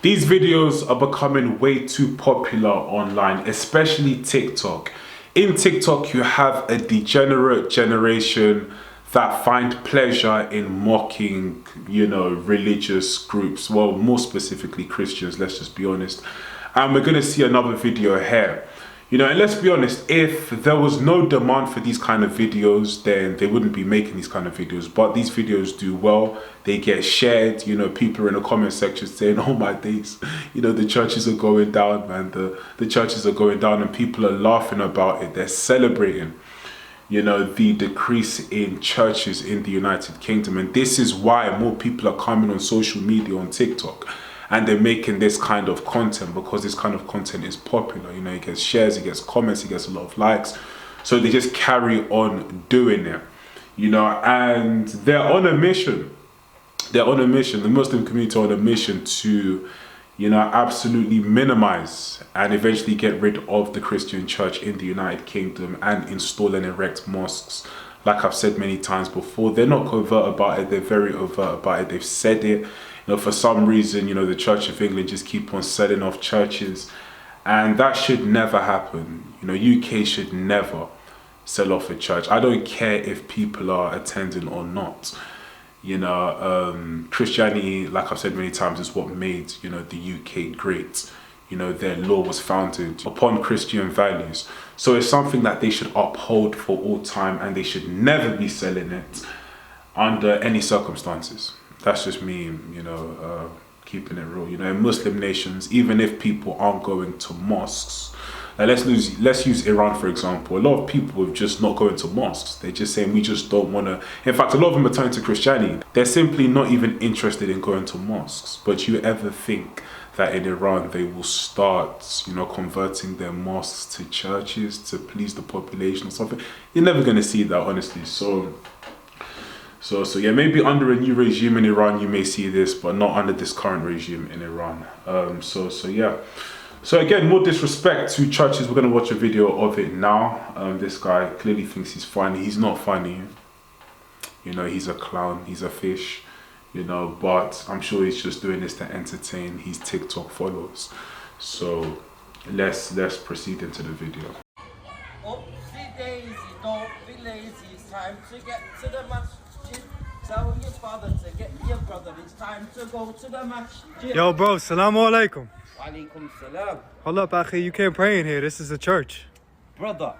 These videos are becoming way too popular online, especially TikTok. In TikTok, you have a degenerate generation that find pleasure in mocking, religious groups. Well, more specifically Christians, let's just be honest. And we're gonna see another video here. And let's be honest, if there was no demand for these kind of videos, then they wouldn't be making these kind of videos. But these videos do well, they get shared, people are in the comment section saying, oh my days, the churches are going down, man, the churches are going down, and people are laughing about it, they're celebrating, the decrease in churches in the United Kingdom. And this is why more people are coming on social media, on TikTok, and they're making this kind of content, because this kind of content is popular. It gets shares, it gets comments, it gets a lot of likes. So they just carry on doing it, and they're on a mission. They're on a mission. The Muslim community are on a mission to, absolutely minimize and eventually get rid of the Christian church in the United Kingdom and install and erect mosques. Like I've said many times before, they're not covert about it, they're very overt about it. They've said it. For some reason, the Church of England just keep on selling off churches, and that should never happen. UK should never sell off a church. I don't care if people are attending or not. Christianity, like I've said many times, is what made, the UK great. Their law was founded upon Christian values. So it's something that they should uphold for all time, and they should never be selling it under any circumstances. That's just me, keeping it real. In Muslim nations, even if people aren't going to mosques, let's use Iran for example. A lot of people are just not going to mosques. They're just saying, we just don't want to. In fact, a lot of them are turning to Christianity. They're simply not even interested in going to mosques. But you ever think that in Iran they will start, converting their mosques to churches to please the population or something? You're never going to see that, honestly. So yeah, maybe under a new regime in Iran you may see this, but not under this current regime in Iran. So yeah. So again, more disrespect to churches. We're gonna watch a video of it now. This guy clearly thinks he's funny. He's not funny. He's a clown. He's a fish. But I'm sure he's just doing this to entertain his TikTok followers. So let's proceed into the video. Oopsie daisy, don't be lazy. It's time to get to the masjid. Tell your father to get your brother. It's time to go to the masjid. Yo, bro, salamu alaikum. Alaikum salam. Hold up, Akhi, you can't pray in here. This is a church. Brother,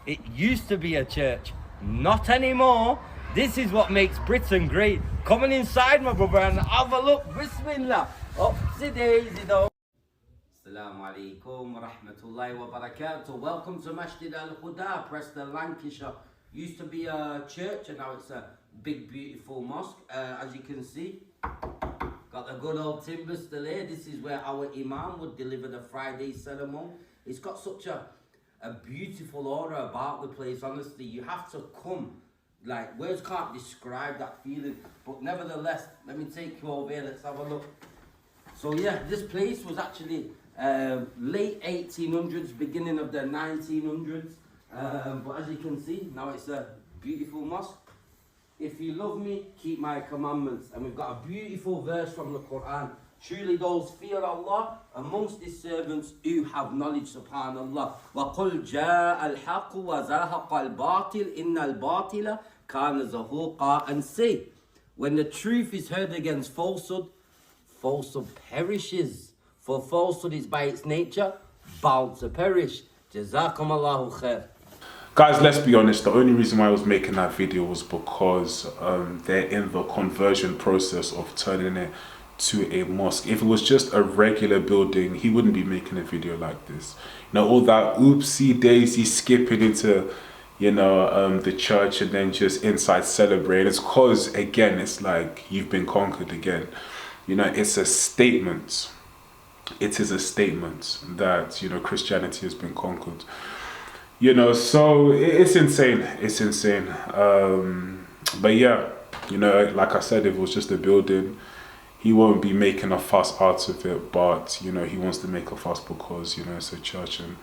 it used to be a church. Not anymore. This is what makes Britain great. Come on inside, my brother, and have a look. Bismillah. Oopsie daisy, though. Assalamu alaikum wa rahmatullahi wa barakatuh. Welcome to Masjid al-Huda, Preston, Lancashire. Used to be a church, and now it's a big, beautiful mosque. As you can see, got the good old timber still here. This is where our Imam would deliver the Friday sermon. It's got such a beautiful aura about the place. Honestly, you have to come. Like, words can't describe that feeling. But nevertheless, let me take you over here. Let's have a look. So yeah, this place was actually late 1800s, beginning of the 1900s. But as you can see, now it's a beautiful mosque. If you love me, keep my commandments. And we've got a beautiful verse from the Quran. Truly those fear Allah amongst His servants who have knowledge, subhanallah. وَقُلْ جَاءَ الْحَقُّ وَزَهَقَ الْبَاطِلِ إِنَّ الْبَاطِلَ كَانَ زَهُوقًا. And say, when the truth is heard against falsehood, falsehood perishes. For falsehood is by its nature bound to perish. Jazakum Allahu khair. Guys, let's be honest, the only reason why I was making that video was because they're in the conversion process of turning it to a mosque. If it was just a regular building, he wouldn't be making a video like this. All that oopsie daisy skipping into, the church and then just inside celebrating. It's cause, again, it's like you've been conquered again. It's a statement. It is a statement that, Christianity has been conquered. So it's insane. It's insane. But yeah, like I said, if it was just a building, he won't be making a fuss out of it. But, he wants to make a fuss because, it's a church. And,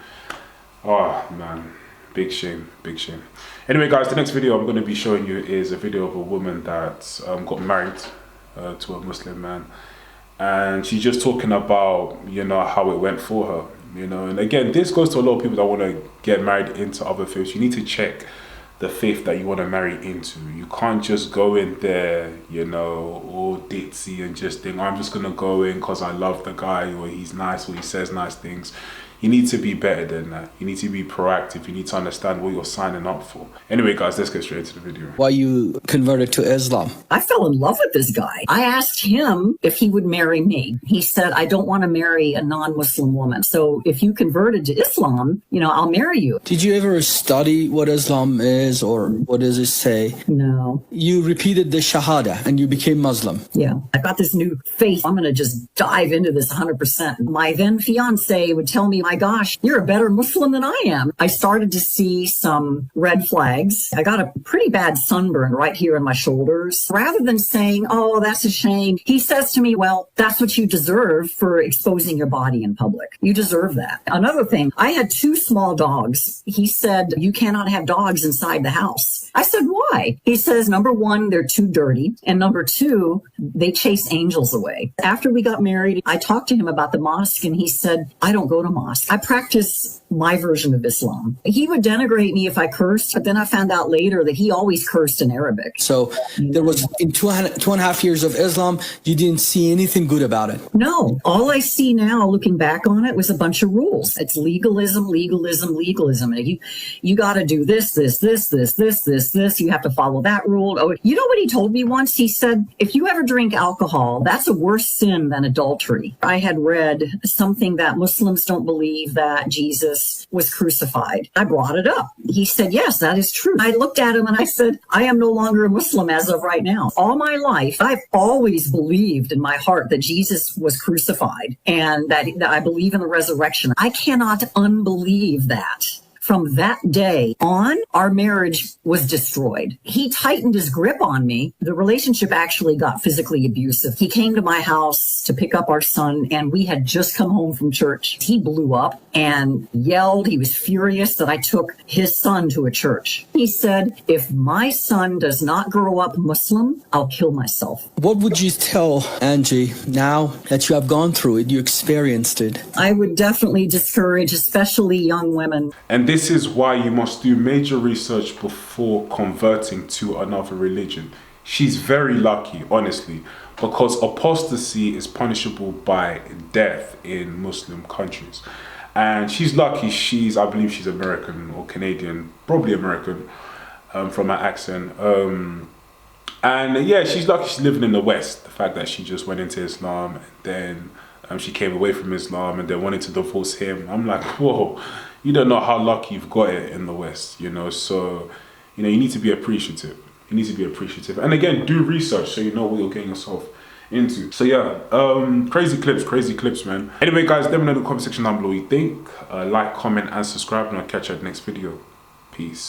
oh, man, big shame, big shame. Anyway, guys, the next video I'm going to be showing you is a video of a woman that got married to a Muslim man. and she's just talking about, you know, how it went for her, you know. And again, this goes to a lot of people that want to get married into other faiths. You need to check the faith that you want to marry into. You can't just go in there, you know, all ditzy and just think, I'm just gonna go in because I love the guy, or he's nice, or he says nice things. You need to be better than that. You need to be proactive. You need to understand what you're signing up for. Anyway, guys, let's get straight into the video. Why you converted to Islam? I fell in love with this guy. I asked him if he would marry me. He said, I don't want to marry a non-Muslim woman. So if you converted to Islam, you know, I'll marry you. Did you ever study what Islam is, or what does it say? No. You repeated the Shahada and you became Muslim. Yeah. I got this new faith. I'm going to just dive into this 100%. My then fiance would tell me, my gosh, you're a better Muslim than I am. I started to see some red flags. I got a pretty bad sunburn right here in my shoulders. Rather than saying, oh, that's a shame, he says to me, well, that's what you deserve for exposing your body in public. You deserve that. Another thing, I had 2 small dogs. He said, you cannot have dogs inside the house. I said, why? He says, number 1, they're too dirty. And number 2, they chase angels away. After we got married, I talked to him about the mosque, and he said, I don't go to mosque. I practice my version of Islam. He would denigrate me if I cursed, but then I found out later that he always cursed in Arabic. So there was, in two and a half years of Islam, you didn't see anything good about it? No. All I see now, looking back on it, was a bunch of rules. It's legalism, legalism, legalism. You got to do this, this, this, this, this, this, this. You have to follow that rule. Oh, you know what he told me once? He said, if you ever drink alcohol, that's a worse sin than adultery. I had read something that Muslims don't believe that Jesus was crucified. I brought it up. He said, yes, that is true. I looked at him and I said, I am no longer a Muslim as of right now. All my life, I've always believed in my heart that Jesus was crucified and that I believe in the resurrection. I cannot unbelieve that. From that day on, our marriage was destroyed. He tightened his grip on me. The relationship actually got physically abusive. He came to my house to pick up our son, and we had just come home from church. He blew up and yelled. He was furious that I took his son to a church. He said, if my son does not grow up Muslim, I'll kill myself. What would you tell Angie now that you have gone through it, you experienced it? I would definitely discourage, especially young women. And this is why you must do major research before converting to another religion. She's very lucky, honestly, because apostasy is punishable by death in Muslim countries. And she's lucky. I believe she's American or Canadian, probably American, from her accent. And yeah, she's lucky she's living in the West. The fact that she just went into Islam, and then she came away from Islam and then wanted to divorce him. I'm like, whoa, you don't know how lucky you've got it in the West, you know? So, you know, you need to be appreciative. You need to be appreciative. And again, do research so you know what you're getting yourself into. So yeah, crazy clips, man. Anyway, guys, let me know in the comment section down below what you think. Like, comment, and subscribe, and I'll catch you at the next video. Peace.